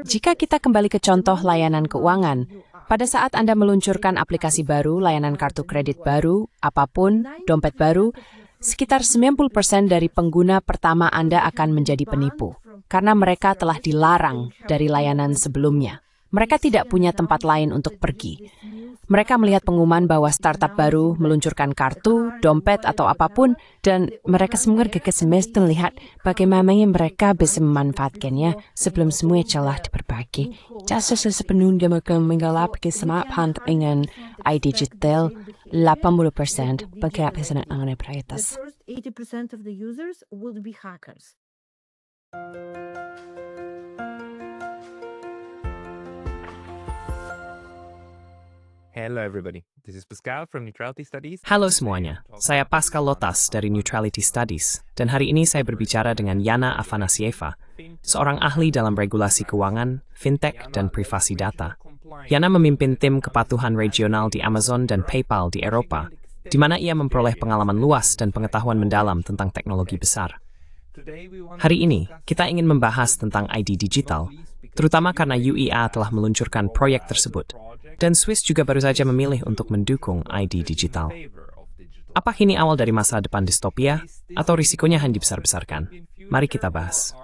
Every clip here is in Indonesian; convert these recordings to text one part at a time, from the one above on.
Jika kita kembali ke contoh layanan keuangan, pada saat Anda meluncurkan aplikasi baru, layanan kartu kredit baru, apapun, dompet baru, sekitar 90% dari pengguna pertama Anda akan menjadi penipu, karena mereka telah dilarang dari layanan sebelumnya. Mereka tidak punya tempat lain untuk pergi. Mereka melihat pengumuman bahwa startup baru meluncurkan kartu, dompet, atau apapun, dan mereka semua terkesima melihat bagaimana mereka bisa memanfaatkannya sebelum semua celah diperbaiki. Jasa sepenuhnya mereka menggalap kesemaan dengan ID digital 80% bagi kesenangan prioritas. Hello everybody, this is Pascal from Neutrality Studies. Halo semuanya, saya Pascal Lotas dari Neutrality Studies, dan hari ini saya berbicara dengan Yana Afanasieva, seorang ahli dalam regulasi keuangan, fintech, dan privasi data. Yana memimpin tim kepatuhan regional di Amazon dan PayPal di Eropa, di mana ia memperoleh pengalaman luas dan pengetahuan mendalam tentang teknologi besar. Hari ini, kita ingin membahas tentang ID digital, terutama karena UEA telah meluncurkan proyek tersebut, dan Swiss juga baru saja memilih untuk mendukung ID digital. Apa ini awal dari masa depan distopia, atau risikonya hanya dibesar-besarkan? Mari kita bahas.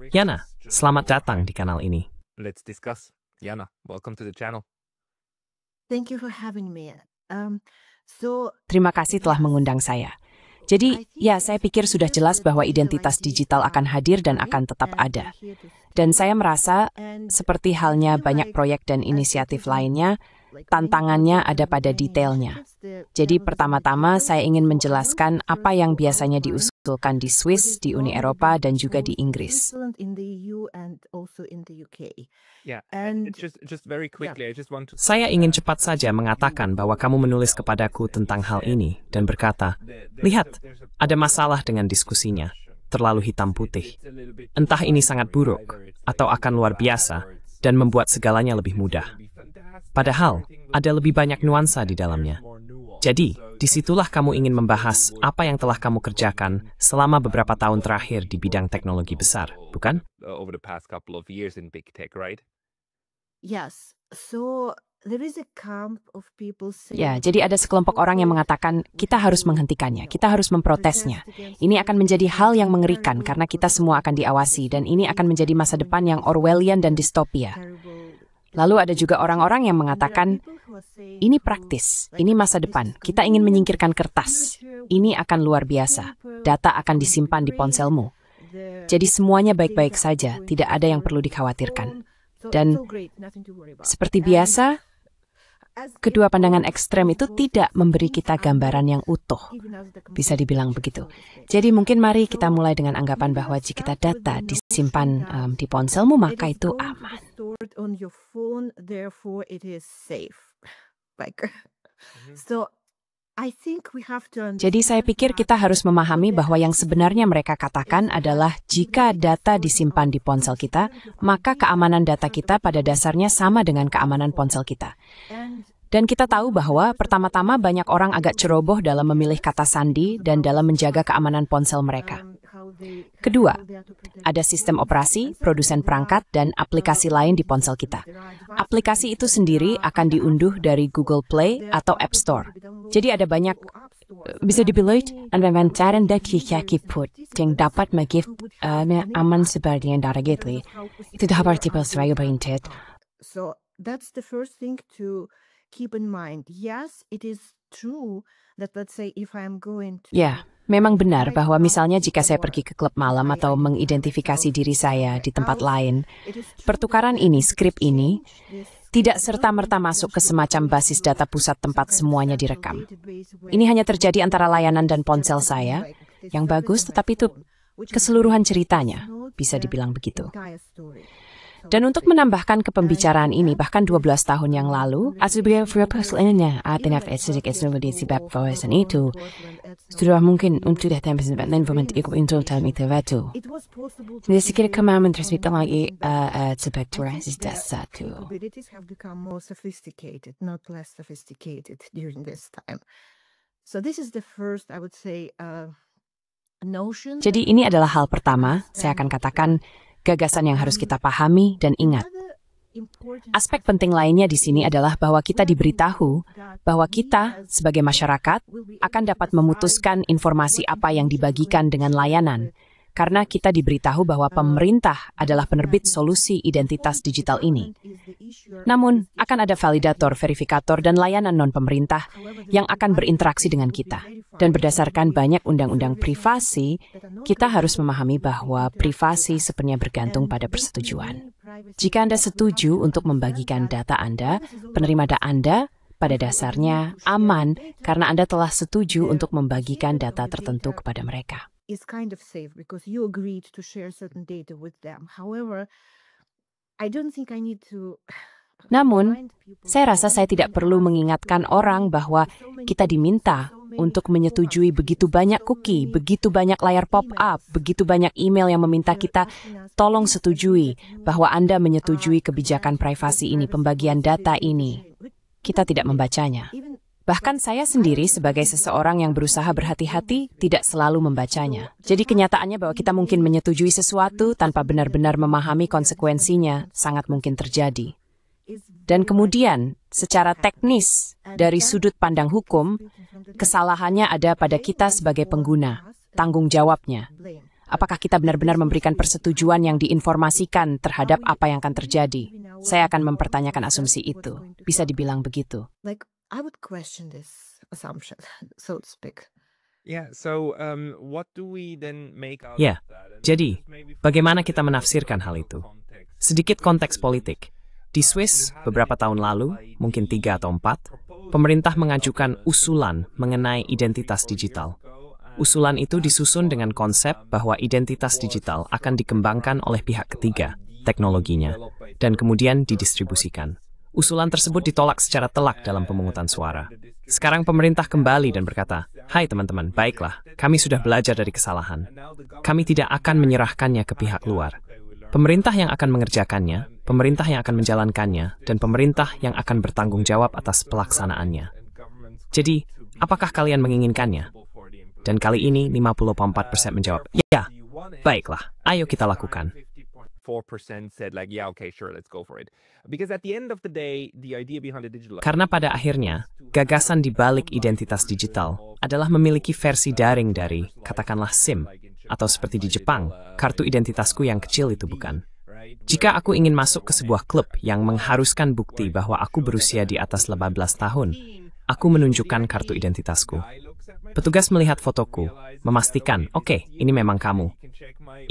Yana, selamat datang di kanal ini. Let's discuss. Yana, welcome to the channel. Thank you for having me. Terima kasih telah mengundang saya. Jadi, ya saya pikir sudah jelas bahwa identitas digital akan hadir dan akan tetap ada. Dan saya merasa, seperti halnya banyak proyek dan inisiatif lainnya, tantangannya ada pada detailnya. Jadi pertama-tama saya ingin menjelaskan apa yang biasanya diusulkan di Swiss, di Uni Eropa, dan juga di Inggris. Saya ingin cepat saja mengatakan bahwa kamu menulis kepadaku tentang hal ini dan berkata, lihat, ada masalah dengan diskusinya, terlalu hitam putih. Entah ini sangat buruk atau akan luar biasa dan membuat segalanya lebih mudah. Padahal, ada lebih banyak nuansa di dalamnya. Jadi, disitulah kamu ingin membahas apa yang telah kamu kerjakan selama beberapa tahun terakhir di bidang teknologi besar, bukan? Ya, jadi ada sekelompok orang yang mengatakan kita harus menghentikannya, kita harus memprotesnya. Ini akan menjadi hal yang mengerikan karena kita semua akan diawasi dan ini akan menjadi masa depan yang Orwellian dan distopia. Lalu ada juga orang-orang yang mengatakan ini praktis, ini masa depan, kita ingin menyingkirkan kertas. Ini akan luar biasa, data akan disimpan di ponselmu. Jadi semuanya baik-baik saja, tidak ada yang perlu dikhawatirkan. Dan seperti biasa, kedua pandangan ekstrem itu tidak memberi kita gambaran yang utuh, bisa dibilang begitu. Jadi mungkin mari kita mulai dengan anggapan bahwa jika data disimpan di ponselmu, maka itu aman. Jadi saya pikir kita harus memahami bahwa yang sebenarnya mereka katakan adalah jika data disimpan di ponsel kita, maka keamanan data kita pada dasarnya sama dengan keamanan ponsel kita. Dan kita tahu bahwa pertama-tama banyak orang agak ceroboh dalam memilih kata sandi dan dalam menjaga keamanan ponsel mereka. Kedua, ada sistem operasi, produsen perangkat, dan aplikasi lain di ponsel kita. Aplikasi itu sendiri akan diunduh dari Google Play atau App Store. Jadi ada banyak, bisa dibilang, pengeluaran data put yang dapat aman seperti yang directly. Itu dapat diperlukan. So that's the first thing to keep in mind. Yes, it is true that let's say if I'm going to... Ya, memang benar bahwa misalnya jika saya pergi ke klub malam atau mengidentifikasi diri saya di tempat lain, pertukaran ini, skrip ini, tidak serta-merta masuk ke semacam basis data pusat tempat semuanya direkam. Ini hanya terjadi antara layanan dan ponsel saya, yang bagus tetapi itu keseluruhan ceritanya, bisa dibilang begitu. Dan untuk menambahkan ke pembicaraan ini, bahkan 12 tahun yang lalu, sudah mungkin untuk datang informasi untuk dalam itu. Jadi sekiranya kemarin tersebut lagi spektrasi satu. Capabilities have become more sophisticated, not less sophisticated during this time. So this is the first, I would say, Jadi ini adalah hal pertama, saya akan katakan, gagasan yang harus kita pahami dan ingat. Aspek penting lainnya di sini adalah bahwa kita diberitahu bahwa kita, sebagai masyarakat, akan dapat memutuskan informasi apa yang dibagikan dengan layanan, karena kita diberitahu bahwa pemerintah adalah penerbit solusi identitas digital ini. Namun, akan ada validator, verifikator, dan layanan non-pemerintah yang akan berinteraksi dengan kita. Dan berdasarkan banyak undang-undang privasi, kita harus memahami bahwa privasi sepenuhnya bergantung pada persetujuan. Jika Anda setuju untuk membagikan data Anda, penerima data Anda pada dasarnya aman karena Anda telah setuju untuk membagikan data tertentu kepada mereka. Is kind of safe because you agreed to share certain data with them. However, I don't think I need to. Namun, saya rasa saya tidak perlu mengingatkan orang bahwa kita diminta untuk menyetujui begitu banyak cookie, begitu banyak layar pop-up, begitu banyak email yang meminta kita tolong setujui bahwa Anda menyetujui kebijakan privasi ini, pembagian data ini. Kita tidak membacanya. Bahkan saya sendiri sebagai seseorang yang berusaha berhati-hati tidak selalu membacanya. Jadi kenyataannya bahwa kita mungkin menyetujui sesuatu tanpa benar-benar memahami konsekuensinya sangat mungkin terjadi. Dan kemudian, secara teknis, dari sudut pandang hukum, kesalahannya ada pada kita sebagai pengguna, tanggung jawabnya. Apakah kita benar-benar memberikan persetujuan yang diinformasikan terhadap apa yang akan terjadi? Saya akan mempertanyakan asumsi itu. Bisa dibilang begitu. I would question this assumption, so to speak. Yeah, so what do we then make out Ya, of that? And jadi, just maybe bagaimana for kita menafsirkan hal itu? context. Sedikit konteks politik. Di Swiss, beberapa tahun lalu, mungkin 3 atau 4, pemerintah mengajukan usulan mengenai identitas digital. Usulan itu disusun dengan konsep bahwa identitas digital akan dikembangkan oleh pihak ketiga, teknologinya, dan kemudian didistribusikan. Usulan tersebut ditolak secara telak dalam pemungutan suara. Sekarang pemerintah kembali dan berkata, "Hai teman-teman, baiklah, kami sudah belajar dari kesalahan. Kami tidak akan menyerahkannya ke pihak luar. Pemerintah yang akan mengerjakannya, pemerintah yang akan menjalankannya, dan pemerintah yang akan bertanggung jawab atas pelaksanaannya." Jadi, apakah kalian menginginkannya? Dan kali ini 54% menjawab, "Ya, baiklah, ayo kita lakukan." 4% said like, yeah, okay, sure, let's go for it. Because at the end of the day, the idea behind the digital Karena pada akhirnya, gagasan di balik identitas digital adalah memiliki versi daring dari, katakanlah SIM, atau seperti di Jepang, kartu identitasku yang kecil itu bukan. Jika aku ingin masuk ke sebuah klub yang mengharuskan bukti bahwa aku berusia di atas 18 tahun, aku menunjukkan kartu identitasku. Petugas melihat fotoku, memastikan, oke, ini memang kamu.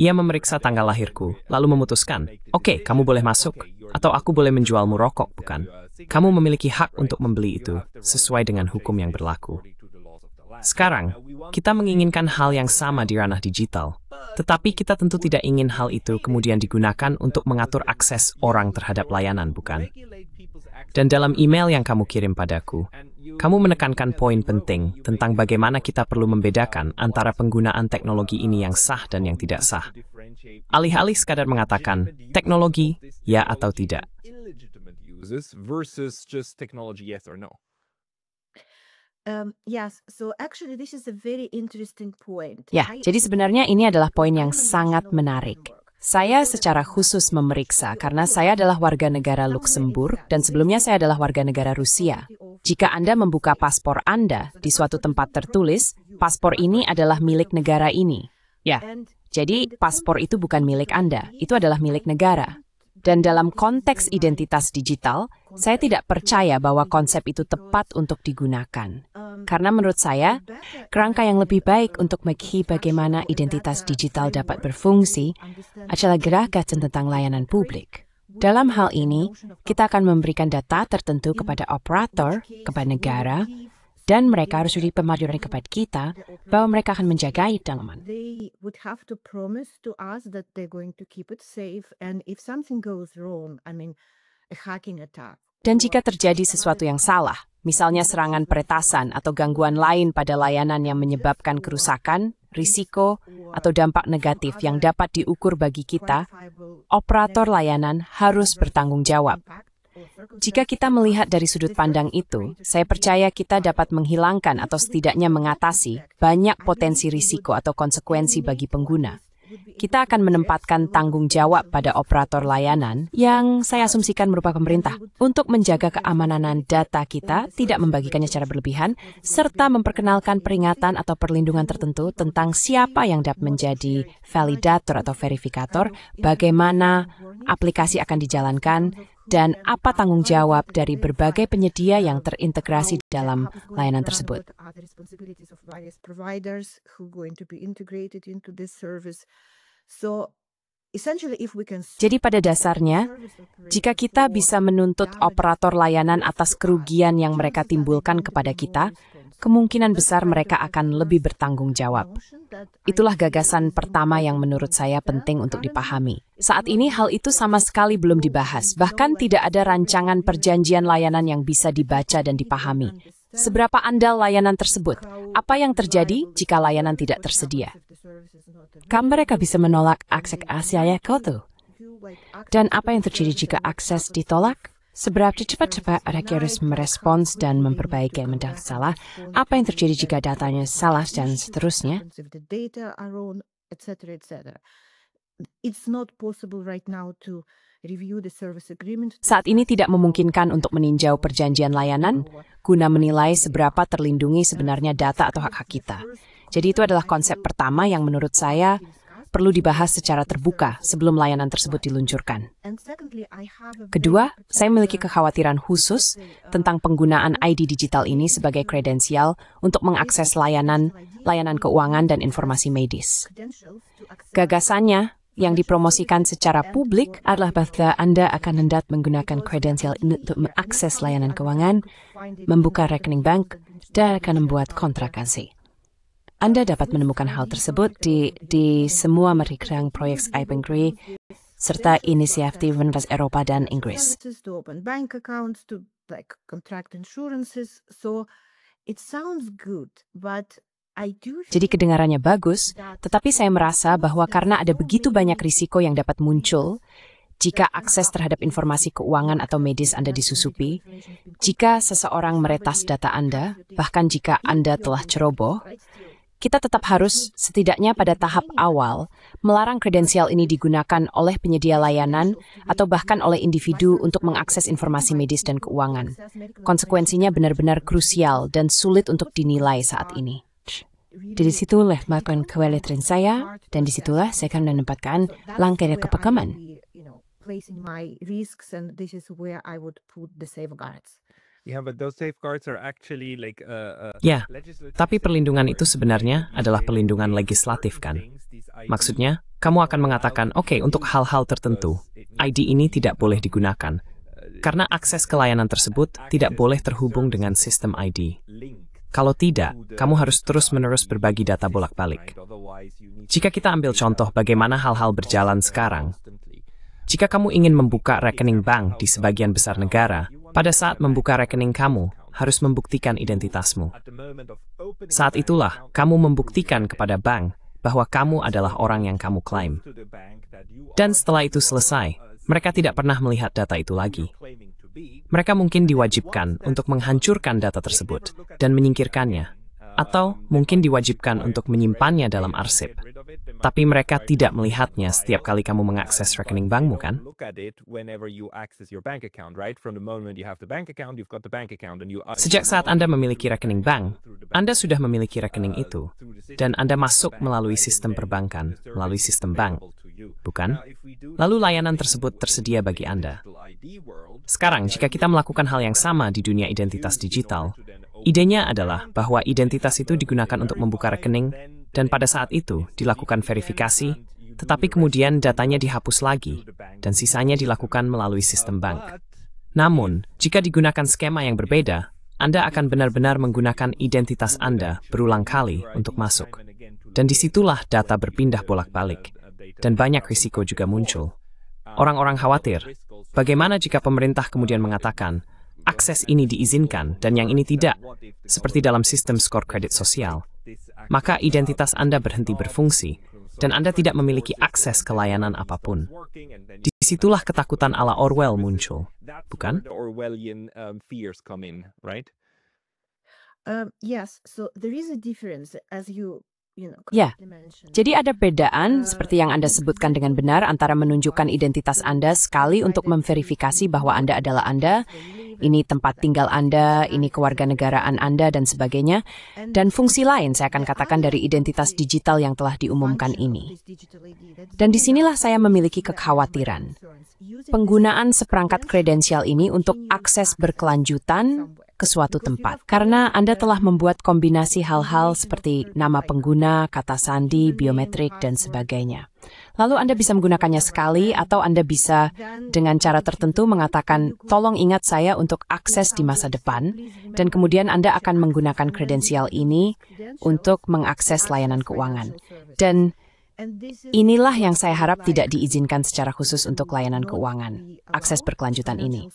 Ia memeriksa tanggal lahirku, lalu memutuskan, oke, kamu boleh masuk, atau aku boleh menjualmu rokok, bukan? Kamu memiliki hak untuk membeli itu, sesuai dengan hukum yang berlaku. Sekarang, kita menginginkan hal yang sama di ranah digital, tetapi kita tentu tidak ingin hal itu kemudian digunakan untuk mengatur akses orang terhadap layanan, bukan? Dan dalam email yang kamu kirim padaku, kamu menekankan poin penting tentang bagaimana kita perlu membedakan antara penggunaan teknologi ini yang sah dan yang tidak sah. Alih-alih sekadar mengatakan, teknologi, ya atau tidak. versus just technology, yes or no. Yes, so actually this is a very interesting point. Ya, jadi sebenarnya ini adalah poin yang sangat menarik. Saya secara khusus memeriksa karena saya adalah warga negara Luxembourg dan sebelumnya saya adalah warga negara Rusia. Jika Anda membuka paspor Anda di suatu tempat tertulis, paspor ini adalah milik negara ini. Ya, jadi paspor itu bukan milik Anda, itu adalah milik negara. Dan dalam konteks identitas digital, saya tidak percaya bahwa konsep itu tepat untuk digunakan. Karena menurut saya, kerangka yang lebih baik untuk mengetahui bagaimana identitas digital dapat berfungsi adalah gagasan tentang layanan publik. Dalam hal ini, kita akan memberikan data tertentu kepada operator, kepada negara, dan mereka harus beri pemajuan kepada kita bahwa mereka akan menjaga itu aman. They would have to promise to us that they're going to keep it safe, and if something goes wrong, I mean, a hacking attack. Dan jika terjadi sesuatu yang salah, misalnya serangan peretasan atau gangguan lain pada layanan yang menyebabkan kerusakan, risiko, atau dampak negatif yang dapat diukur bagi kita, operator layanan harus bertanggung jawab. Jika kita melihat dari sudut pandang itu, saya percaya kita dapat menghilangkan atau setidaknya mengatasi banyak potensi risiko atau konsekuensi bagi pengguna. Kita akan menempatkan tanggung jawab pada operator layanan yang saya asumsikan merupakan pemerintah untuk menjaga keamanan data kita, tidak membagikannya secara berlebihan, serta memperkenalkan peringatan atau perlindungan tertentu tentang siapa yang dapat menjadi validator atau verifikator, bagaimana aplikasi akan dijalankan, dan apa tanggung jawab dari berbagai penyedia yang terintegrasi dalam layanan tersebut. Jadi pada dasarnya, jika kita bisa menuntut operator layanan atas kerugian yang mereka timbulkan kepada kita, kemungkinan besar mereka akan lebih bertanggung jawab. Itulah gagasan pertama yang menurut saya penting untuk dipahami. Saat ini hal itu sama sekali belum dibahas, bahkan tidak ada rancangan perjanjian layanan yang bisa dibaca dan dipahami. Seberapa andal layanan tersebut? Apa yang terjadi jika layanan tidak tersedia? Kan mereka bisa menolak akses Asia Koto. Dan apa yang terjadi jika akses ditolak? Seberapa cepat mereka harus merespons dan memperbaiki yang salah? Apa yang terjadi jika datanya salah dan seterusnya? Saat ini tidak memungkinkan untuk meninjau perjanjian layanan guna menilai seberapa terlindungi sebenarnya data atau hak-hak kita. Jadi itu adalah konsep pertama yang menurut saya perlu dibahas secara terbuka sebelum layanan tersebut diluncurkan. Kedua, saya memiliki kekhawatiran khusus tentang penggunaan ID digital ini sebagai kredensial untuk mengakses layanan keuangan dan informasi medis. Gagasannya yang dipromosikan secara publik adalah bahwa Anda akan hendak menggunakan kredensial ini untuk mengakses layanan keuangan, membuka rekening bank, dan akan membuat kontrak kasih. Anda dapat menemukan hal tersebut di semua merikang proyek iBankry serta inisiatif Universitas Eropa dan Inggris. Jadi kedengarannya bagus, tetapi saya merasa bahwa karena ada begitu banyak risiko yang dapat muncul jika akses terhadap informasi keuangan atau medis Anda disusupi, jika seseorang meretas data Anda, bahkan jika Anda telah ceroboh, kita tetap harus, setidaknya pada tahap awal, melarang kredensial ini digunakan oleh penyedia layanan atau bahkan oleh individu untuk mengakses informasi medis dan keuangan. Konsekuensinya benar-benar krusial dan sulit untuk dinilai saat ini. Dari situlah melakukan kekhawatiran saya, dan disitulah saya akan menempatkan langkah kepekaman. Ya, tapi perlindungan itu sebenarnya adalah perlindungan legislatif kan? Maksudnya, kamu akan mengatakan, oke, untuk hal-hal tertentu, ID ini tidak boleh digunakan. Karena akses ke layanan tersebut tidak boleh terhubung dengan sistem ID. Kalau tidak, kamu harus terus-menerus berbagi data bolak-balik. Jika kita ambil contoh bagaimana hal-hal berjalan sekarang, jika kamu ingin membuka rekening bank di sebagian besar negara, pada saat membuka rekening kamu harus membuktikan identitasmu. Saat itulah kamu membuktikan kepada bank bahwa kamu adalah orang yang kamu klaim. Dan setelah itu selesai, mereka tidak pernah melihat data itu lagi. Mereka mungkin diwajibkan untuk menghancurkan data tersebut dan menyingkirkannya, atau mungkin diwajibkan untuk menyimpannya dalam arsip. Tapi mereka tidak melihatnya setiap kali kamu mengakses rekening bankmu, kan? Sejak saat Anda memiliki rekening bank, Anda sudah memiliki rekening itu, dan Anda masuk melalui sistem perbankan, melalui sistem bank, bukan? Lalu layanan tersebut tersedia bagi Anda. Sekarang, jika kita melakukan hal yang sama di dunia identitas digital, idenya adalah bahwa identitas itu digunakan untuk membuka rekening, dan pada saat itu dilakukan verifikasi, tetapi kemudian datanya dihapus lagi, dan sisanya dilakukan melalui sistem bank. Namun, jika digunakan skema yang berbeda, Anda akan benar-benar menggunakan identitas Anda berulang kali untuk masuk. Dan disitulah data berpindah bolak-balik, dan banyak risiko juga muncul. Orang-orang khawatir, bagaimana jika pemerintah kemudian mengatakan, akses ini diizinkan dan yang ini tidak, seperti dalam sistem skor kredit sosial. Maka identitas Anda berhenti berfungsi, dan Anda tidak memiliki akses ke layanan apapun. Disitulah ketakutan ala Orwell muncul, bukan? Yes, so there is a difference as you Ya, correctly mentioned. jadi ada perbedaan seperti yang Anda sebutkan dengan benar antara menunjukkan identitas Anda sekali untuk memverifikasi bahwa Anda adalah Anda, ini tempat tinggal Anda, ini kewarganegaraan Anda, dan sebagainya, dan fungsi lain saya akan katakan dari identitas digital yang telah diumumkan ini. Dan disinilah saya memiliki kekhawatiran. Penggunaan seperangkat kredensial ini untuk akses berkelanjutan ke suatu tempat. Karena Anda telah membuat kombinasi hal-hal seperti nama pengguna, kata sandi, biometrik, dan sebagainya. Lalu Anda bisa menggunakannya sekali atau Anda bisa dengan cara tertentu mengatakan, tolong ingat saya untuk akses di masa depan, dan kemudian Anda akan menggunakan kredensial ini untuk mengakses layanan keuangan. Dan inilah yang saya harap tidak diizinkan secara khusus untuk layanan keuangan, akses berkelanjutan ini.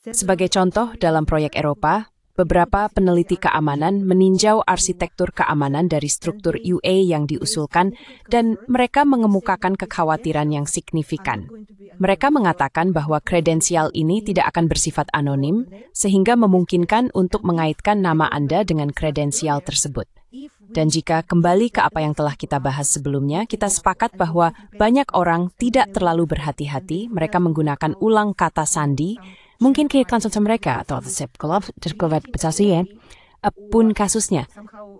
Sebagai contoh, dalam proyek Eropa, beberapa peneliti keamanan meninjau arsitektur keamanan dari struktur UA yang diusulkan dan mereka mengemukakan kekhawatiran yang signifikan. Mereka mengatakan bahwa kredensial ini tidak akan bersifat anonim, sehingga memungkinkan untuk mengaitkan nama Anda dengan kredensial tersebut. Dan jika kembali ke apa yang telah kita bahas sebelumnya, kita sepakat bahwa banyak orang tidak terlalu berhati-hati, mereka menggunakan ulang kata sandi, mungkin ke konsumsi mereka atau pun kasusnya,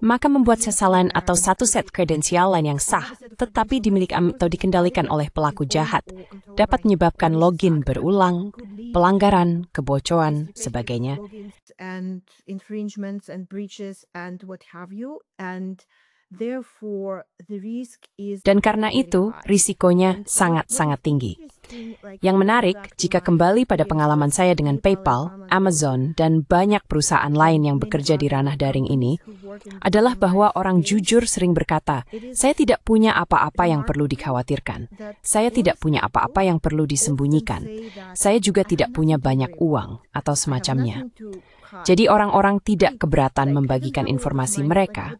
maka membuat kesalahan atau satu set kredensial lain yang sah, tetapi dimiliki atau dikendalikan oleh pelaku jahat, dapat menyebabkan login berulang, pelanggaran, kebocoran, sebagainya. Dan karena itu, risikonya sangat-sangat tinggi. Yang menarik, jika kembali pada pengalaman saya dengan PayPal, Amazon, dan banyak perusahaan lain yang bekerja di ranah daring ini, adalah bahwa orang jujur sering berkata, saya tidak punya apa-apa yang perlu dikhawatirkan. Saya tidak punya apa-apa yang perlu disembunyikan. Saya juga tidak punya banyak uang, atau semacamnya. Jadi orang-orang tidak keberatan membagikan informasi mereka.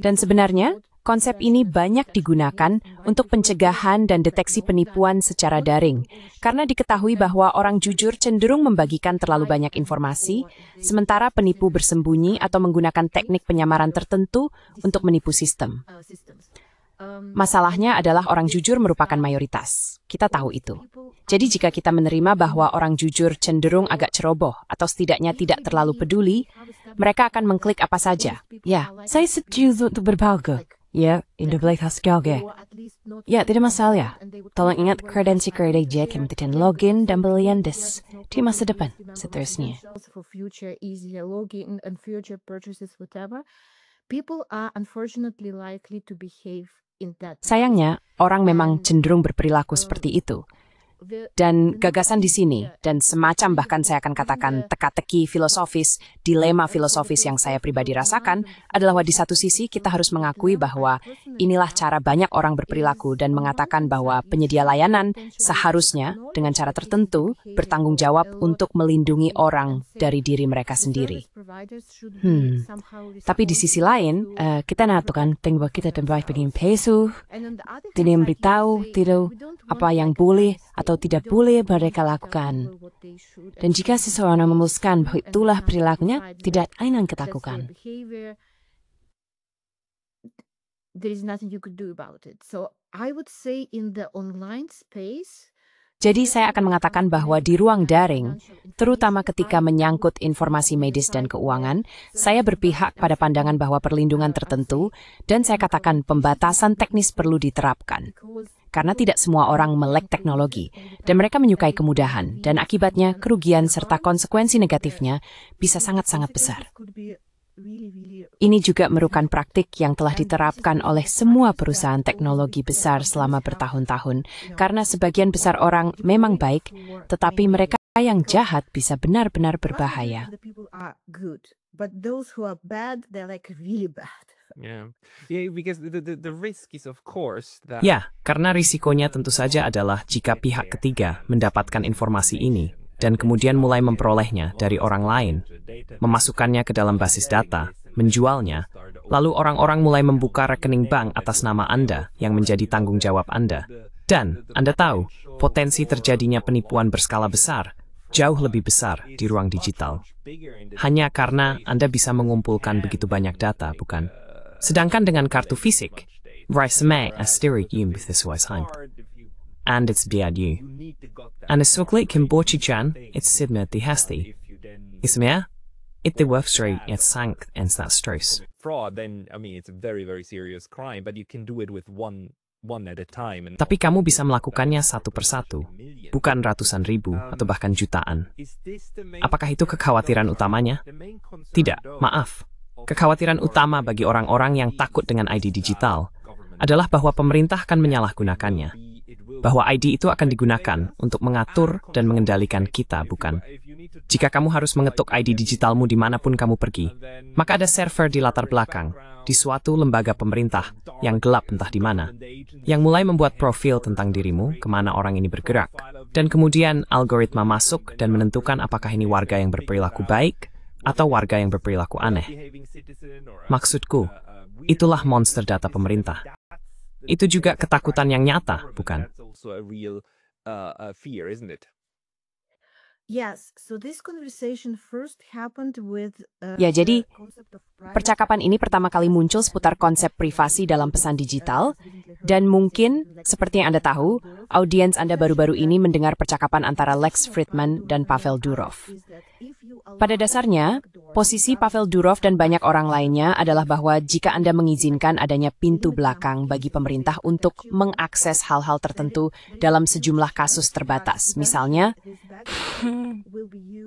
Dan sebenarnya, konsep ini banyak digunakan untuk pencegahan dan deteksi penipuan secara daring, karena diketahui bahwa orang jujur cenderung membagikan terlalu banyak informasi, sementara penipu bersembunyi atau menggunakan teknik penyamaran tertentu untuk menipu sistem. Masalahnya adalah orang jujur merupakan mayoritas. Kita tahu itu. Jadi jika kita menerima bahwa orang jujur cenderung agak ceroboh atau setidaknya tidak terlalu peduli, mereka akan mengklik apa saja. Ya, saya setuju untuk berbagi. Ya, individu sekali. Ya, tidak masalah. Tolong ingat kredensi kemudian login dan belian di masa depan, seterusnya. Sayangnya, orang memang cenderung berperilaku seperti itu. Dan gagasan di sini, dan semacam bahkan saya akan katakan teka-teki filosofis, dilema filosofis yang saya pribadi rasakan, adalah bahwa di satu sisi kita harus mengakui bahwa inilah cara banyak orang berperilaku dan mengatakan bahwa penyedia layanan seharusnya dengan cara tertentu bertanggung jawab untuk melindungi orang dari diri mereka sendiri. Tapi di sisi lain, kita natakan bahwa kita terbaik begini peso, tidak memberitahu, tidak apa yang boleh atau tidak boleh mereka lakukan. Dan jika seseorang memutuskan bahwa itulah perilakunya, tidak ada yang kita lakukan. Jadi saya akan mengatakan bahwa di ruang daring, terutama ketika menyangkut informasi medis dan keuangan, saya berpihak pada pandangan bahwa perlindungan tertentu, dan saya katakan pembatasan teknis perlu diterapkan. Karena tidak semua orang melek teknologi, dan mereka menyukai kemudahan, dan akibatnya kerugian serta konsekuensi negatifnya bisa sangat-sangat besar. Ini juga merupakan praktik yang telah diterapkan oleh semua perusahaan teknologi besar selama bertahun-tahun, karena sebagian besar orang memang baik, tetapi mereka yang jahat bisa benar-benar berbahaya. Yeah. Yeah, because the risk is of course that Ya, karena risikonya tentu saja adalah jika pihak ketiga mendapatkan informasi ini dan kemudian mulai memperolehnya dari orang lain, memasukkannya ke dalam basis data, menjualnya, lalu orang-orang mulai membuka rekening bank atas nama Anda yang menjadi tanggung jawab Anda. Dan, Anda tahu, potensi terjadinya penipuan berskala besar, jauh lebih besar di ruang digital. Hanya karena Anda bisa mengumpulkan begitu banyak data, bukan? Sedangkan dengan kartu fisik, resume styrig sesuai and it's diadu. And suklit kimborchijan, it's sidna di hasti. Ismea, it the wefstri it sank and that stress. fraud, then I mean it's a very, very serious crime, but you can do it with one at a time. And Tapi kamu bisa melakukannya satu persatu, bukan ratusan ribu atau bahkan jutaan. Apakah itu kekhawatiran utamanya? Tidak, maaf. Kekhawatiran utama bagi orang-orang yang takut dengan ID digital adalah bahwa pemerintah akan menyalahgunakannya. Bahwa ID itu akan digunakan untuk mengatur dan mengendalikan kita, bukan? Jika kamu harus mengetuk ID digitalmu dimanapun kamu pergi, maka ada server di latar belakang, di suatu lembaga pemerintah yang gelap entah di mana, yang mulai membuat profil tentang dirimu, kemana orang ini bergerak, dan kemudian algoritma masuk dan menentukan apakah ini warga yang berperilaku baik atau warga yang berperilaku aneh. Maksudku, itulah monster data pemerintah. Itu juga ketakutan yang nyata, bukan? That's also a real fear, isn't it? Yes, so this conversation first happened with Ya, jadi, the concept of privacy. Percakapan ini pertama kali muncul seputar konsep privasi dalam pesan digital, dan mungkin, seperti yang Anda tahu, audiens Anda baru-baru ini mendengar percakapan antara Lex Fridman dan Pavel Durov. Pada dasarnya, posisi Pavel Durov dan banyak orang lainnya adalah bahwa jika Anda mengizinkan adanya pintu belakang bagi pemerintah untuk mengakses hal-hal tertentu dalam sejumlah kasus terbatas, misalnya,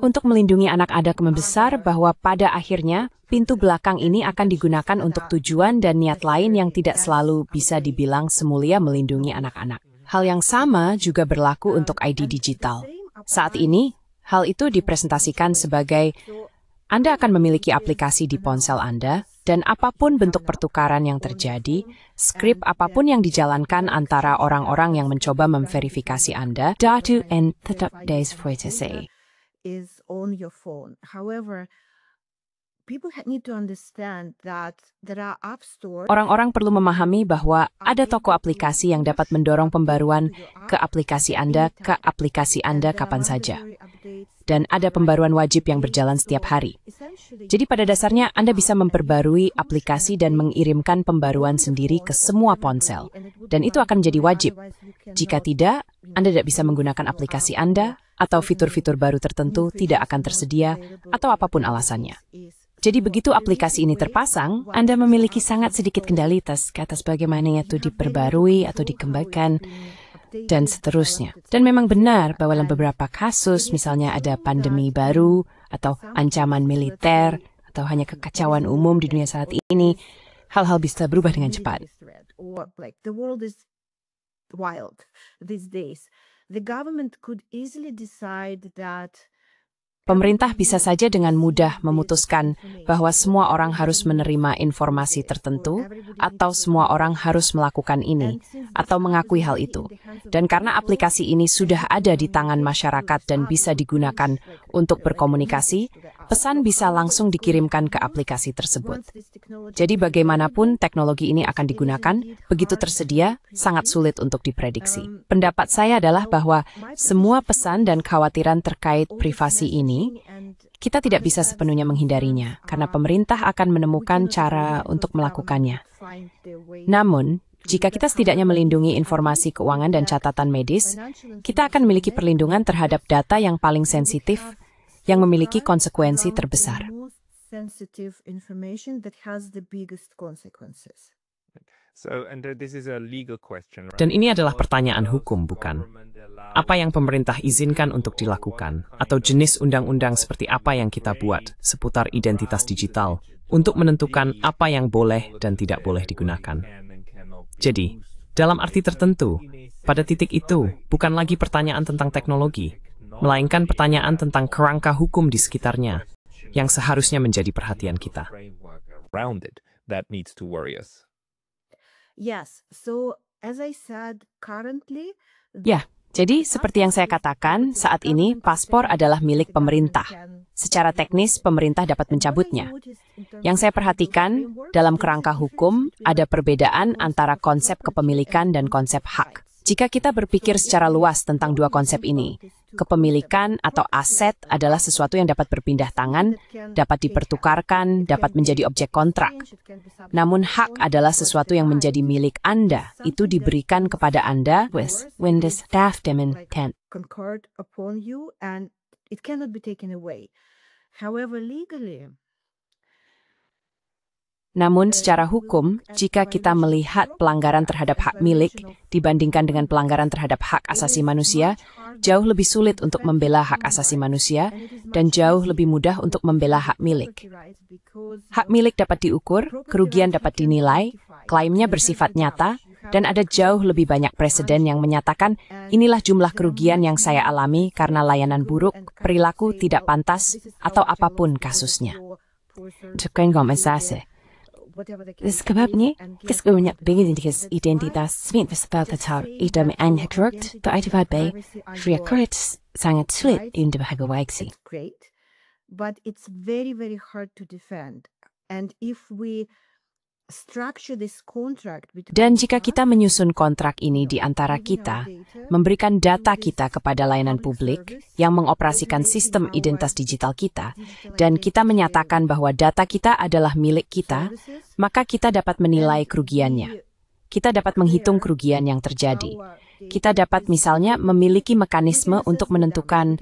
untuk melindungi anak Anda membesar bahwa pada akhirnya pintu belakang ini akan digunakan untuk tujuan dan niat lain yang tidak selalu bisa dibilang semulia melindungi anak-anak. Hal yang sama juga berlaku untuk ID digital. Saat ini, hal itu dipresentasikan sebagai Anda akan memiliki aplikasi di ponsel Anda, dan apapun bentuk pertukaran yang terjadi, skrip apapun yang dijalankan antara orang-orang yang mencoba memverifikasi Anda, data and tetap days for to say. Is on your phone. However, people need to understand that there are app stores. Orang-orang perlu memahami bahwa ada toko aplikasi yang dapat mendorong pembaruan ke aplikasi Anda kapan saja. Dan ada pembaruan wajib yang berjalan setiap hari. Jadi pada dasarnya Anda bisa memperbarui aplikasi dan mengirimkan pembaruan sendiri ke semua ponsel. Dan itu akan menjadi wajib. Jika tidak, Anda tidak bisa menggunakan aplikasi Anda, atau fitur-fitur baru tertentu tidak akan tersedia, atau apapun alasannya. Jadi begitu aplikasi ini terpasang, Anda memiliki sangat sedikit kendali atas bagaimana itu diperbarui atau dikembangkan, dan seterusnya. Dan memang benar bahwa dalam beberapa kasus, misalnya ada pandemi baru, atau ancaman militer, atau hanya kekacauan umum di dunia saat ini, hal-hal bisa berubah dengan cepat. The world is wild these days. The government could easily decide that Pemerintah bisa saja dengan mudah memutuskan bahwa semua orang harus menerima informasi tertentu, atau semua orang harus melakukan ini, atau mengakui hal itu. Dan karena aplikasi ini sudah ada di tangan masyarakat dan bisa digunakan untuk berkomunikasi, pesan bisa langsung dikirimkan ke aplikasi tersebut. Jadi bagaimanapun teknologi ini akan digunakan, begitu tersedia, sangat sulit untuk diprediksi. Pendapat saya adalah bahwa semua pesan dan kekhawatiran terkait privasi ini, kita tidak bisa sepenuhnya menghindarinya, karena pemerintah akan menemukan cara untuk melakukannya. Namun, jika kita setidaknya melindungi informasi keuangan dan catatan medis, kita akan memiliki perlindungan terhadap data yang paling sensitif, yang memiliki konsekuensi terbesar. sensitive information that has the biggest consequences. So, and this is a legal question, right? Dan ini adalah pertanyaan hukum, bukan? Apa yang pemerintah izinkan untuk dilakukan, atau jenis undang-undang seperti apa yang kita buat seputar identitas digital untuk menentukan apa yang boleh dan tidak boleh digunakan. Jadi, dalam arti tertentu, pada titik itu bukan lagi pertanyaan tentang teknologi, melainkan pertanyaan tentang kerangka hukum di sekitarnya yang seharusnya menjadi perhatian kita. Around it. that needs to worry us. Yes, so as I said, currently Ya, jadi seperti yang saya katakan, saat ini paspor adalah milik pemerintah. Secara teknis, pemerintah dapat mencabutnya. Yang saya perhatikan, dalam kerangka hukum, ada perbedaan antara konsep kepemilikan dan konsep hak. Jika kita berpikir secara luas tentang dua konsep ini, kepemilikan atau aset adalah sesuatu yang dapat berpindah tangan, dapat dipertukarkan, dapat menjadi objek kontrak. Namun hak adalah sesuatu yang menjadi milik Anda, itu diberikan kepada Anda when the staff demand. conferred upon you and it cannot be taken away. However, legally, Namun secara hukum, jika kita melihat pelanggaran terhadap hak milik dibandingkan dengan pelanggaran terhadap hak asasi manusia, jauh lebih sulit untuk membela hak asasi manusia dan jauh lebih mudah untuk membela hak milik. Hak milik dapat diukur, kerugian dapat dinilai, klaimnya bersifat nyata, dan ada jauh lebih banyak presiden yang menyatakan inilah jumlah kerugian yang saya alami karena layanan buruk, perilaku tidak pantas, atau apapun kasusnya. Sebabnya, keseluruhan identitas seperti itu menghakurt terhadap record sangat sulit untuk diperbaiki. great, but it's very, very hard to defend. And if we structure this contract between Dan jika kita menyusun kontrak ini di antara kita, memberikan data kita kepada layanan publik yang mengoperasikan sistem identitas digital kita, dan kita menyatakan bahwa data kita adalah milik kita, maka kita dapat menilai kerugiannya. Kita dapat menghitung kerugian yang terjadi. Kita dapat misalnya memiliki mekanisme untuk menentukan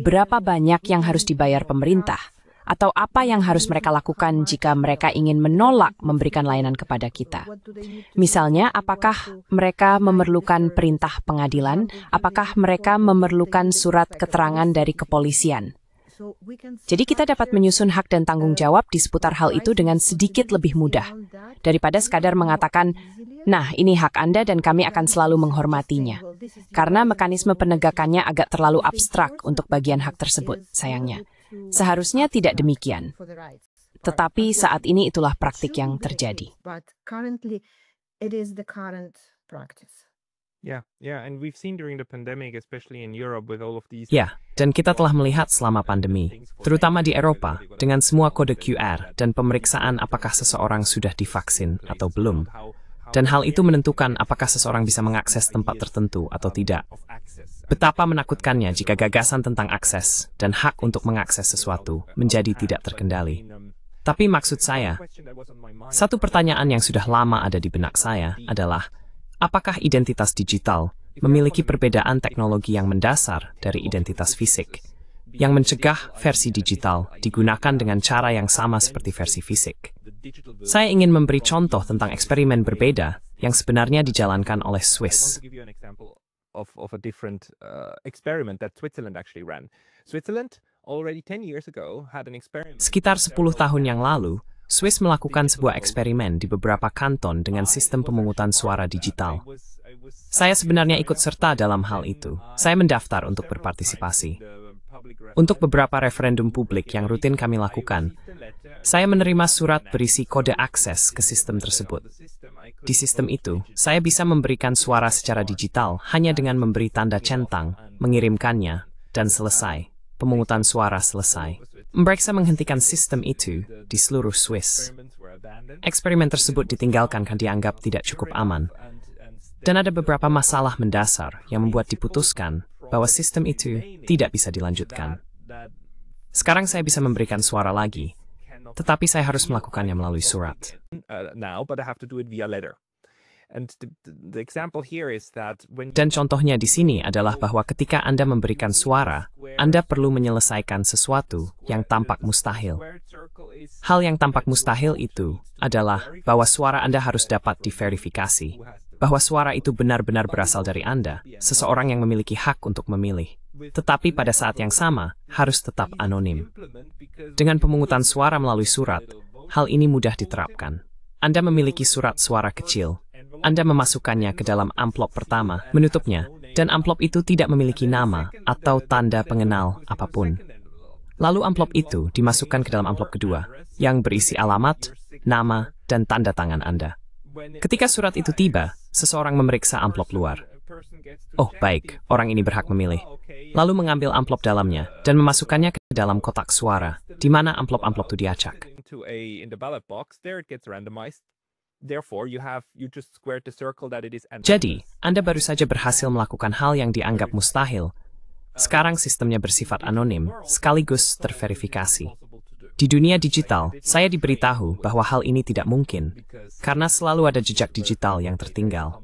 berapa banyak yang harus dibayar pemerintah, atau apa yang harus mereka lakukan jika mereka ingin menolak memberikan layanan kepada kita. Misalnya, apakah mereka memerlukan perintah pengadilan, apakah mereka memerlukan surat keterangan dari kepolisian. Jadi kita dapat menyusun hak dan tanggung jawab di seputar hal itu dengan sedikit lebih mudah, daripada sekadar mengatakan, nah ini hak Anda dan kami akan selalu menghormatinya. Karena mekanisme penegakannya agak terlalu abstrak untuk bagian hak tersebut, sayangnya. Seharusnya tidak demikian. Tetapi saat ini itulah praktik yang terjadi. But currently, it is the current practice. Yeah, and we've seen during the pandemic, especially in Europe, with all of these. Ya, dan kita telah melihat selama pandemi, terutama di Eropa, dengan semua kode QR dan pemeriksaan apakah seseorang sudah divaksin atau belum. Dan hal itu menentukan apakah seseorang bisa mengakses tempat tertentu atau tidak. Betapa menakutkannya jika gagasan tentang akses dan hak untuk mengakses sesuatu menjadi tidak terkendali. Tapi maksud saya, satu pertanyaan yang sudah lama ada di benak saya adalah, apakah identitas digital memiliki perbedaan teknologi yang mendasar dari identitas fisik, yang mencegah versi digital digunakan dengan cara yang sama seperti versi fisik? Saya ingin memberi contoh tentang eksperimen berbeda yang sebenarnya dijalankan oleh Swiss. Of a different experiment that Switzerland actually ran. Switzerland already 10 years ago had an experiment. Sekitar 10 tahun yang lalu, Swiss melakukan sebuah eksperimen di beberapa kanton dengan sistem pemungutan suara digital. Saya sebenarnya ikut serta dalam hal itu. Saya mendaftar untuk berpartisipasi. Untuk beberapa referendum publik yang rutin kami lakukan, saya menerima surat berisi kode akses ke sistem tersebut. Di sistem itu, saya bisa memberikan suara secara digital hanya dengan memberi tanda centang, mengirimkannya, dan selesai. Pemungutan suara selesai. Mereka menghentikan sistem itu di seluruh Swiss. Eksperimen tersebut ditinggalkan karena dianggap tidak cukup aman. Dan ada beberapa masalah mendasar yang membuat diputuskan bahwa sistem itu tidak bisa dilanjutkan. Sekarang saya bisa memberikan suara lagi, tetapi saya harus melakukannya melalui surat. Dan contohnya di sini adalah bahwa ketika Anda memberikan suara, Anda perlu menyelesaikan sesuatu yang tampak mustahil. Hal yang tampak mustahil itu adalah bahwa suara Anda harus dapat diverifikasi, bahwa suara itu benar-benar berasal dari Anda, seseorang yang memiliki hak untuk memilih. Tetapi pada saat yang sama, harus tetap anonim. Dengan pemungutan suara melalui surat, hal ini mudah diterapkan. Anda memiliki surat suara kecil. Anda memasukkannya ke dalam amplop pertama, menutupnya, dan amplop itu tidak memiliki nama atau tanda pengenal apapun. Lalu amplop itu dimasukkan ke dalam amplop kedua, yang berisi alamat, nama, dan tanda tangan Anda. Ketika surat itu tiba, seseorang memeriksa amplop luar. Oh, baik, orang ini berhak memilih. Lalu mengambil amplop dalamnya dan memasukkannya ke dalam kotak suara, di mana amplop-amplop itu diacak. Jadi, Anda baru saja berhasil melakukan hal yang dianggap mustahil. Sekarang sistemnya bersifat anonim, sekaligus terverifikasi. Di dunia digital, saya diberitahu bahwa hal ini tidak mungkin, karena selalu ada jejak digital yang tertinggal.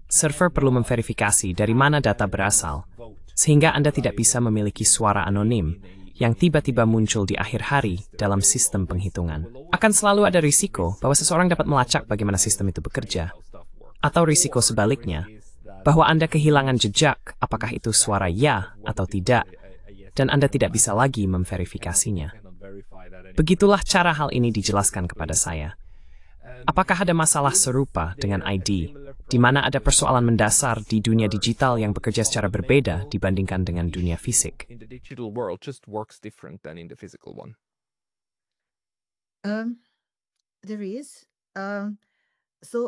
Server perlu memverifikasi dari mana data berasal, sehingga Anda tidak bisa memiliki suara anonim yang tiba-tiba muncul di akhir hari dalam sistem penghitungan. Akan selalu ada risiko bahwa seseorang dapat melacak bagaimana sistem itu bekerja, atau risiko sebaliknya, bahwa Anda kehilangan jejak apakah itu suara ya atau tidak, dan Anda tidak bisa lagi memverifikasinya. Begitulah cara hal ini dijelaskan kepada saya. Apakah ada masalah serupa dengan ID, di mana ada persoalan mendasar di dunia digital yang bekerja secara berbeda dibandingkan dengan dunia fisik?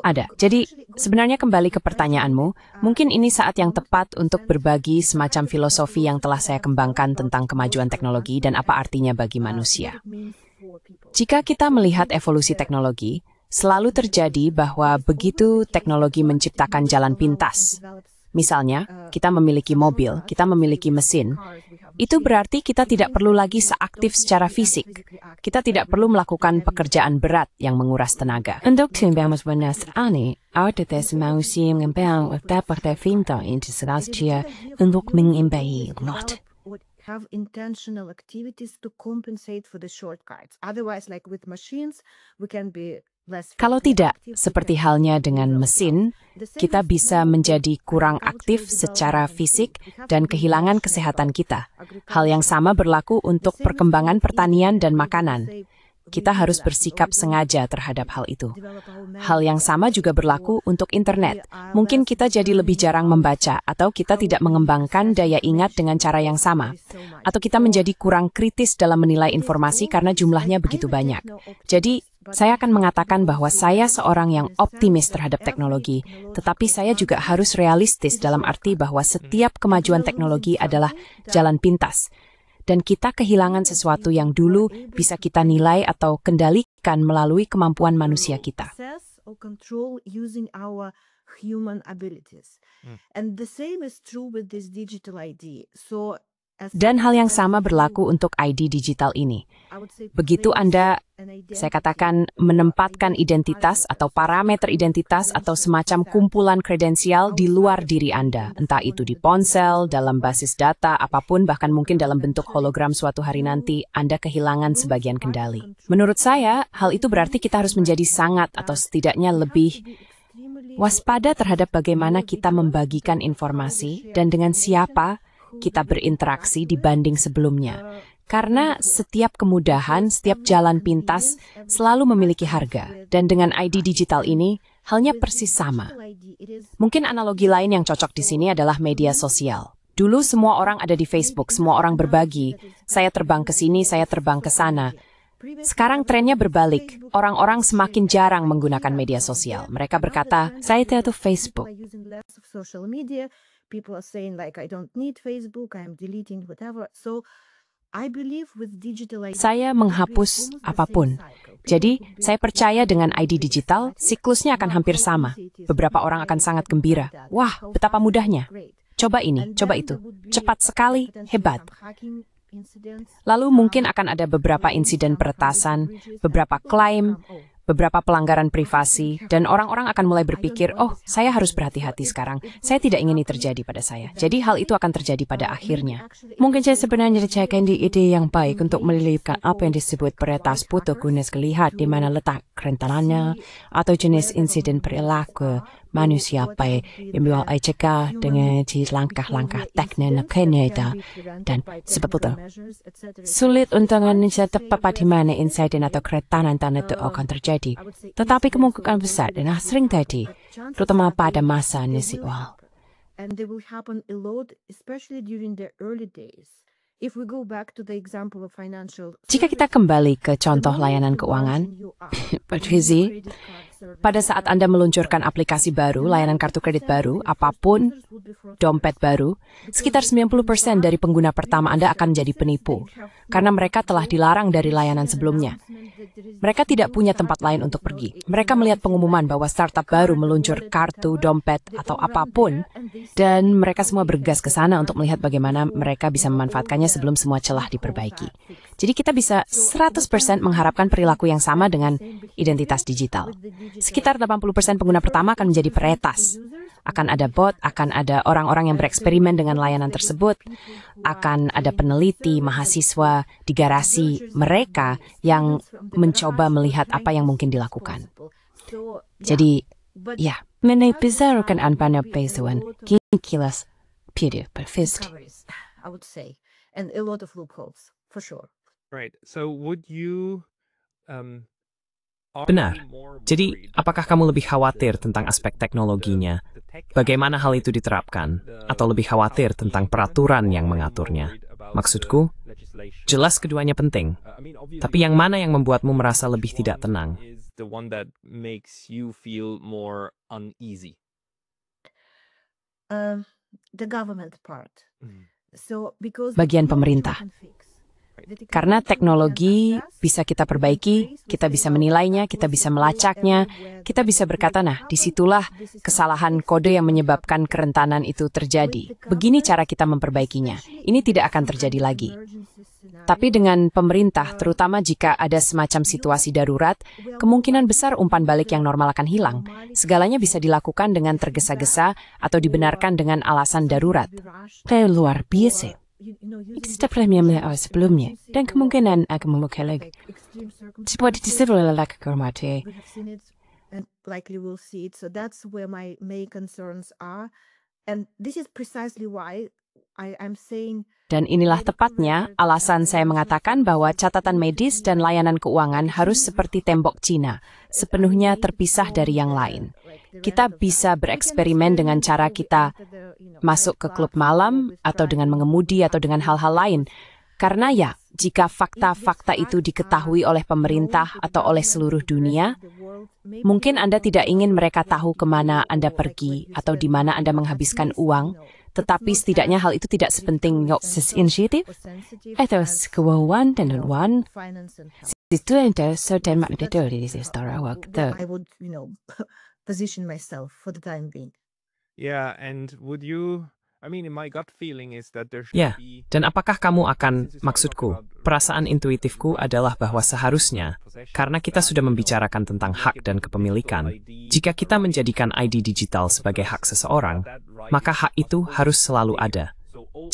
Ada. Jadi, sebenarnya kembali ke pertanyaanmu, mungkin ini saat yang tepat untuk berbagi semacam filosofi yang telah saya kembangkan tentang kemajuan teknologi dan apa artinya bagi manusia. Jika kita melihat evolusi teknologi, selalu terjadi bahwa begitu teknologi menciptakan jalan pintas, misalnya kita memiliki mobil, kita memiliki mesin, itu berarti kita tidak perlu lagi seaktif secara fisik. Kita tidak perlu melakukan pekerjaan berat yang menguras tenaga. Untuk timbang benas ani, artes mausim ngembang dapat terfinta into celestia untuk mengimbai not. Have intentional activities to compensate for the shortcuts. Otherwise, like with machines, we can be less. Kalau tidak, seperti halnya dengan mesin, kita bisa menjadi kurang aktif secara fisik dan kehilangan kesehatan kita. Hal yang sama berlaku untuk perkembangan pertanian dan makanan. Kita harus bersikap sengaja terhadap hal itu. Hal yang sama juga berlaku untuk internet. Mungkin kita jadi lebih jarang membaca, atau kita tidak mengembangkan daya ingat dengan cara yang sama. Atau kita menjadi kurang kritis dalam menilai informasi karena jumlahnya begitu banyak. Jadi, saya akan mengatakan bahwa saya seorang yang optimis terhadap teknologi, tetapi saya juga harus realistis dalam arti bahwa setiap kemajuan teknologi adalah jalan pintas. Dan kita kehilangan sesuatu yang dulu bisa kita nilai atau kendalikan melalui kemampuan manusia kita. Dan hal yang sama berlaku untuk ID digital ini. Begitu Anda, saya katakan, menempatkan identitas atau parameter identitas atau semacam kumpulan kredensial di luar diri Anda, entah itu di ponsel, dalam basis data, apapun, bahkan mungkin dalam bentuk hologram suatu hari nanti, Anda kehilangan sebagian kendali. Menurut saya, hal itu berarti kita harus menjadi sangat atau setidaknya lebih waspada terhadap bagaimana kita membagikan informasi dan dengan siapa kita berinteraksi dibanding sebelumnya. Karena setiap kemudahan, setiap jalan pintas selalu memiliki harga. Dan dengan ID digital ini, halnya persis sama. Mungkin analogi lain yang cocok di sini adalah media sosial. Dulu semua orang ada di Facebook, semua orang berbagi. Saya terbang ke sini, saya terbang ke sana. Sekarang trennya berbalik. Orang-orang semakin jarang menggunakan media sosial. Mereka berkata, saya tidak Facebook. People are saying like, I don't need Facebook, I'm deleting whatever. So, I believe with digital ID, saya menghapus apapun. Jadi, saya percaya dengan ID digital, siklusnya akan hampir sama. Beberapa orang akan sangat gembira. Wah, betapa mudahnya. Coba ini, coba itu. Cepat sekali, hebat. Lalu mungkin akan ada beberapa insiden peretasan, beberapa klaim, beberapa pelanggaran privasi, dan orang-orang akan mulai berpikir, oh, saya harus berhati-hati sekarang. Saya tidak ingin ini terjadi pada saya. Jadi hal itu akan terjadi pada akhirnya. Mungkin saya sebenarnya dicaikan di ide yang baik untuk melilipkan apa yang disebut peretas putu guna lihat di mana letak kerentanannya, atau jenis insiden perilaku manusia baik yang bisa cegah dengan langkah-langkah teknik Canada dan sebetulnya sulit untuk menentukan tepat di mana insiden atau kerentanan itu akan terjadi. Tetapi kemungkinan besar dan sering terjadi, terutama pada masa awal. And they will happen a lot, especially during the early days. if we go back to the example of financial Jika kita kembali ke contoh layanan keuangan, Patrizi, pada saat Anda meluncurkan aplikasi baru, layanan kartu kredit baru, apapun, dompet baru, sekitar 90% dari pengguna pertama Anda akan jadi penipu, karena mereka telah dilarang dari layanan sebelumnya. Mereka tidak punya tempat lain untuk pergi. Mereka melihat pengumuman bahwa startup baru meluncur kartu, dompet, atau apapun, dan mereka semua bergegas ke sana untuk melihat bagaimana mereka bisa memanfaatkannya sebelum semua celah diperbaiki. Jadi kita bisa 100% mengharapkan perilaku yang sama dengan identitas digital. Sekitar 80% pengguna pertama akan menjadi peretas. Akan ada bot, akan ada orang-orang yang bereksperimen dengan layanan tersebut, akan ada peneliti, mahasiswa di garasi mereka yang mencoba melihat apa yang mungkin dilakukan. Jadi, ya, menepizarkan anpana pesuan, kilas, pidu, perfist. I would say, and a lot of loopholes, for sure. Right. So would you Benar. Jadi, apakah kamu lebih khawatir tentang aspek teknologinya? Bagaimana hal itu diterapkan? Atau lebih khawatir tentang peraturan yang mengaturnya? Maksudku, jelas keduanya penting. Tapi yang mana yang membuatmu merasa lebih tidak tenang? the one that makes you feel more uneasy? The government part. So because Bagian pemerintah. Karena teknologi bisa kita perbaiki, kita bisa menilainya, kita bisa melacaknya, kita bisa berkata, nah, disitulah kesalahan kode yang menyebabkan kerentanan itu terjadi. Begini cara kita memperbaikinya. Ini tidak akan terjadi lagi. Tapi dengan pemerintah, terutama jika ada semacam situasi darurat, kemungkinan besar umpan balik yang normal akan hilang. Segalanya bisa dilakukan dengan tergesa-gesa atau dibenarkan dengan alasan darurat. Kayak luar biasa. Kita premium sebelumnya, dan kemungkinan akan membuka lagi. Seperti di sebelah lelaki kehormati. And likely we'll see it. So that's where my main concerns are. And this is precisely why I'm saying. Dan inilah tepatnya alasan saya mengatakan bahwa catatan medis dan layanan keuangan harus seperti tembok Cina, sepenuhnya terpisah dari yang lain. Kita bisa bereksperimen dengan cara kita masuk ke klub malam, atau dengan mengemudi, atau dengan hal-hal lain. Karena ya, jika fakta-fakta itu diketahui oleh pemerintah atau oleh seluruh dunia, mungkin Anda tidak ingin mereka tahu kemana Anda pergi atau di mana Anda menghabiskan uang, tetapi setidaknya hal itu tidak sepenting inisiatif atau keuangan dan uang. Itu yang certain magnitude di sejarah waktu. I would, position myself for the time being. Yeah, and would you? I mean, my gut feeling is that there should Ya, be. dan apakah kamu akan, maksudku, perasaan intuitifku adalah bahwa seharusnya, karena kita sudah membicarakan tentang hak dan kepemilikan, jika kita menjadikan ID digital sebagai hak seseorang, maka hak itu harus selalu ada.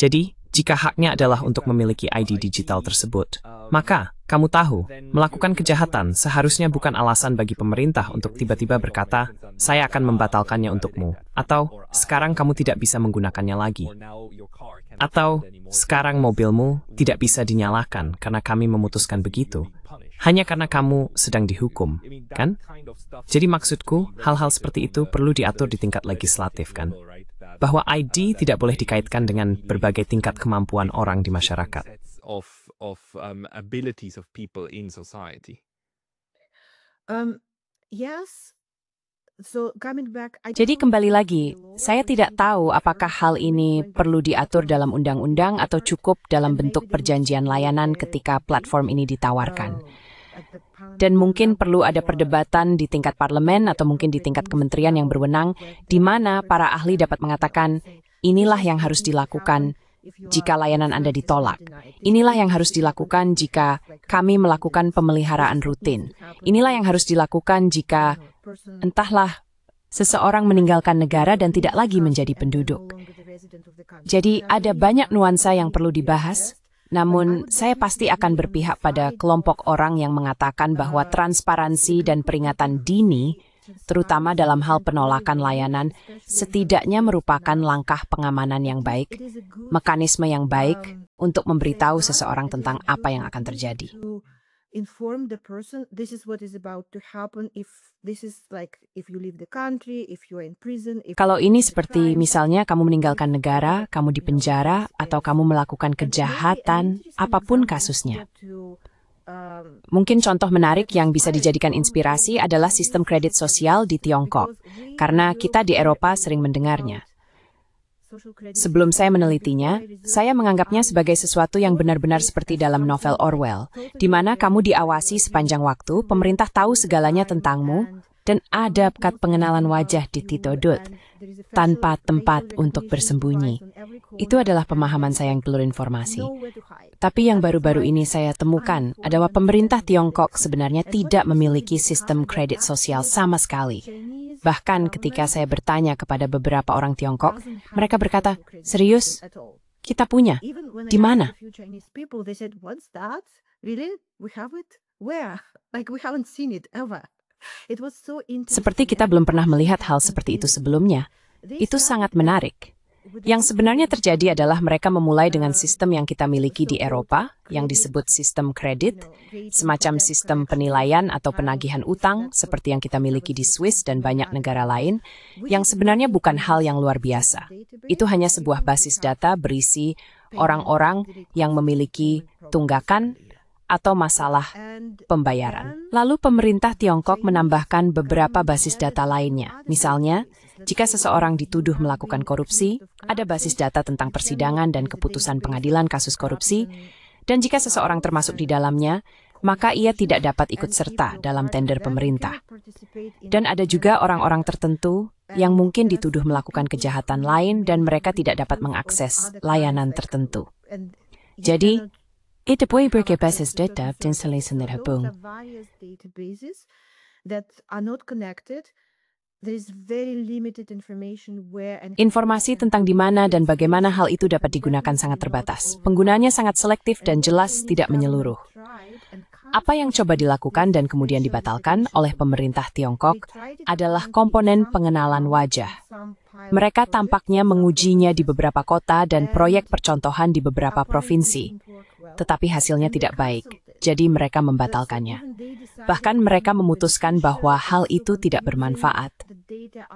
Jadi, jika haknya adalah untuk memiliki ID digital tersebut, maka, kamu tahu, melakukan kejahatan seharusnya bukan alasan bagi pemerintah untuk tiba-tiba berkata, saya akan membatalkannya untukmu, atau, sekarang kamu tidak bisa menggunakannya lagi, atau, sekarang mobilmu tidak bisa dinyalakan karena kami memutuskan begitu, hanya karena kamu sedang dihukum, kan? Jadi maksudku, hal-hal seperti itu perlu diatur di tingkat legislatif, kan? Bahwa ID tidak boleh dikaitkan dengan berbagai tingkat kemampuan orang di masyarakat. Abilities of people in society. Yes. So coming back. Jadi kembali lagi, saya tidak tahu apakah hal ini perlu diatur dalam undang-undang atau cukup dalam bentuk perjanjian layanan ketika platform ini ditawarkan. Dan mungkin perlu ada perdebatan di tingkat parlemen atau mungkin di tingkat kementerian yang berwenang, di mana para ahli dapat mengatakan, inilah yang harus dilakukan jika layanan Anda ditolak. Inilah yang harus dilakukan jika kami melakukan pemeliharaan rutin. Inilah yang harus dilakukan jika, entahlah, seseorang meninggalkan negara dan tidak lagi menjadi penduduk. Jadi ada banyak nuansa yang perlu dibahas. Namun, saya pasti akan berpihak pada kelompok orang yang mengatakan bahwa transparansi dan peringatan dini, terutama dalam hal penolakan layanan, setidaknya merupakan langkah pengamanan yang baik, mekanisme yang baik untuk memberitahu seseorang tentang apa yang akan terjadi. inform the person this is what is about to happen if this is like if you leave the country, if you're in prison. Kalau ini seperti misalnya kamu meninggalkan negara, kamu dipenjara, atau kamu melakukan kejahatan, apapun kasusnya. Mungkin contoh menarik yang bisa dijadikan inspirasi adalah sistem kredit sosial di Tiongkok, karena kita di Eropa sering mendengarnya. Sebelum saya menelitinya, saya menganggapnya sebagai sesuatu yang benar-benar seperti dalam novel Orwell, di mana kamu diawasi sepanjang waktu, pemerintah tahu segalanya tentangmu, dan ada pekat pengenalan wajah di Tito Dut, tanpa tempat untuk bersembunyi. Itu adalah pemahaman saya yang telur informasi. Tapi yang baru-baru ini saya temukan adalah pemerintah Tiongkok sebenarnya tidak memiliki sistem kredit sosial sama sekali. Bahkan ketika saya bertanya kepada beberapa orang Tiongkok, mereka berkata, serius, kita punya. Di mana? Seperti kita belum pernah melihat hal seperti itu sebelumnya. Itu sangat menarik. Yang sebenarnya terjadi adalah mereka memulai dengan sistem yang kita miliki di Eropa, yang disebut sistem kredit, semacam sistem penilaian atau penagihan utang, seperti yang kita miliki di Swiss dan banyak negara lain, yang sebenarnya bukan hal yang luar biasa. Itu hanya sebuah basis data berisi orang-orang yang memiliki tunggakan atau masalah pembayaran. Lalu pemerintah Tiongkok menambahkan beberapa basis data lainnya. Misalnya, jika seseorang dituduh melakukan korupsi, ada basis data tentang persidangan dan keputusan pengadilan kasus korupsi, dan jika seseorang termasuk di dalamnya, maka ia tidak dapat ikut serta dalam tender pemerintah. Dan ada juga orang-orang tertentu yang mungkin dituduh melakukan kejahatan lain dan mereka tidak dapat mengakses layanan tertentu. Jadi, itu boleh berbasis data dan selain terhubung. Informasi tentang di mana dan bagaimana hal itu dapat digunakan sangat terbatas. Penggunaannya sangat selektif dan jelas tidak menyeluruh. Apa yang coba dilakukan dan kemudian dibatalkan oleh pemerintah Tiongkok adalah komponen pengenalan wajah. Mereka tampaknya mengujinya di beberapa kota dan proyek percontohan di beberapa provinsi. Tetapi hasilnya tidak baik, jadi mereka membatalkannya. Bahkan mereka memutuskan bahwa hal itu tidak bermanfaat.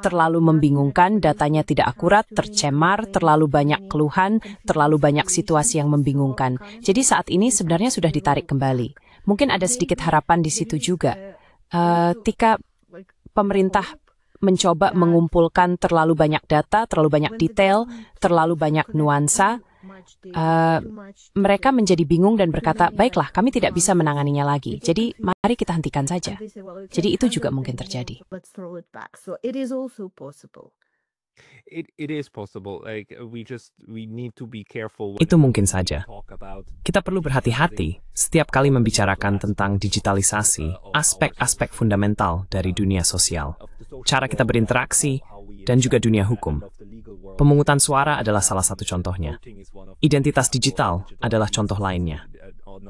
Terlalu membingungkan, datanya tidak akurat, tercemar, terlalu banyak keluhan, terlalu banyak situasi yang membingungkan. Jadi saat ini sebenarnya sudah ditarik kembali. Mungkin ada sedikit harapan di situ juga. Ketika pemerintah mencoba mengumpulkan terlalu banyak data, terlalu banyak detail, terlalu banyak nuansa, mereka menjadi bingung dan berkata, baiklah, kami tidak bisa menanganinya lagi. Jadi, mari kita hentikan saja. Jadi, itu juga mungkin terjadi. Itu mungkin saja. Kita perlu berhati-hati setiap kali membicarakan tentang digitalisasi, aspek-aspek fundamental dari dunia sosial, cara kita berinteraksi, dan juga dunia hukum. Pemungutan suara adalah salah satu contohnya. Identitas digital adalah contoh lainnya.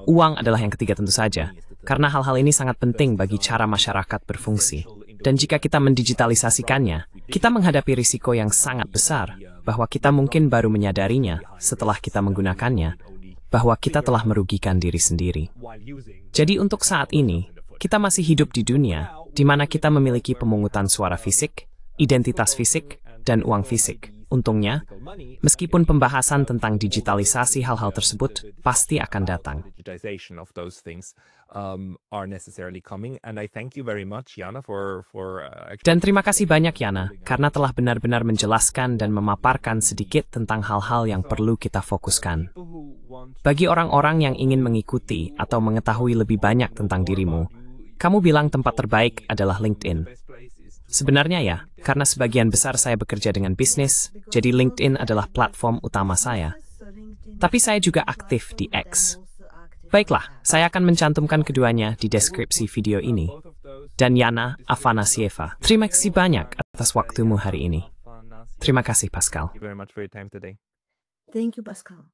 Uang adalah yang ketiga tentu saja, karena hal-hal ini sangat penting bagi cara masyarakat berfungsi. Dan jika kita mendigitalisasikannya, kita menghadapi risiko yang sangat besar bahwa kita mungkin baru menyadarinya setelah kita menggunakannya, bahwa kita telah merugikan diri sendiri. Jadi untuk saat ini, kita masih hidup di dunia di mana kita memiliki pemungutan suara fisik, identitas fisik, dan uang fisik. Untungnya, meskipun pembahasan tentang digitalisasi hal-hal tersebut pasti akan datang. Dan terima kasih banyak Yana, karena telah benar-benar menjelaskan dan memaparkan sedikit tentang hal-hal yang perlu kita fokuskan. Bagi orang-orang yang ingin mengikuti atau mengetahui lebih banyak tentang dirimu, kamu bilang tempat terbaik adalah LinkedIn. Sebenarnya ya, karena sebagian besar saya bekerja dengan bisnis, jadi LinkedIn adalah platform utama saya. Tapi saya juga aktif di X. Baiklah, saya akan mencantumkan keduanya di deskripsi video ini. Dan Yana Afanasieva, terima kasih banyak atas waktumu hari ini. Terima kasih, Pascal. Thank you, Pascal.